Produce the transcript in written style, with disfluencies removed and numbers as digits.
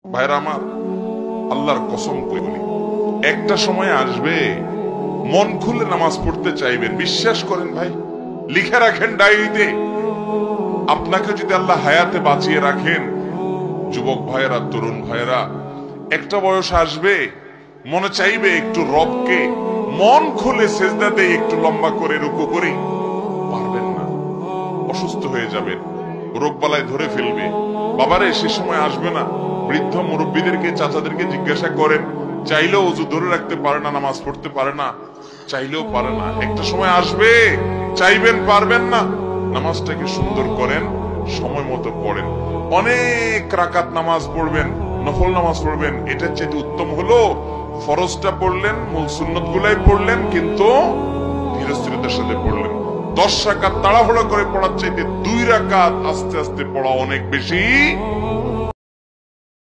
ভাইরা আমার, আল্লাহর কসম করে বলি, একটা সময় আসবে মন খুলে নামাজ পড়তে চাইবেন। বিশ্বাস করেন ভাই, লিখে রাখেন ডায়েরিতে। আপনাকে যদি আল্লাহ হায়াতে বাঁচিয়ে রাখেন, যুবক ভাইয়েরা, তরুণ ভাইয়েরা, একটা বয়স আসবে মনে চাইবে একটু রবকে মন খুলে সেজদা দেই, একটু লম্বা করে রুকু করি। পারবেন না, অসুস্থ হয়ে যাবেন, রোগবালায় ধরে ফেলবে। বাবারে, সে সময় আসবে না? বৃদ্ধ মুরব্বীদেরকে, চাচাদেরকে জিজ্ঞাসা করেন, চাইলেও ওযু ধরে রাখতে পারে না, নামাজ পড়তে পারে না, চাইলেও পারে না। একটা সময় আসবে চাইবেন, পারবেন না। নামাজটাকে সুন্দর করেন, সময় মতো পড়েন, অনেক রাকাত নামাজ পড়বেন, নফল নামাজ পড়বেন। এটার চেয়ে উত্তম হলো ফরজটা পড়লেন, মূল সুন্নত গুলাই পড়লেন, কিন্তু ধীরস্থিরতার সাথে পড়লেন। 10 রাকাত তাড়াহুড়া করে পড়ার চাইতে 2 রাকাত আস্তে আস্তে পড়া অনেক বেশি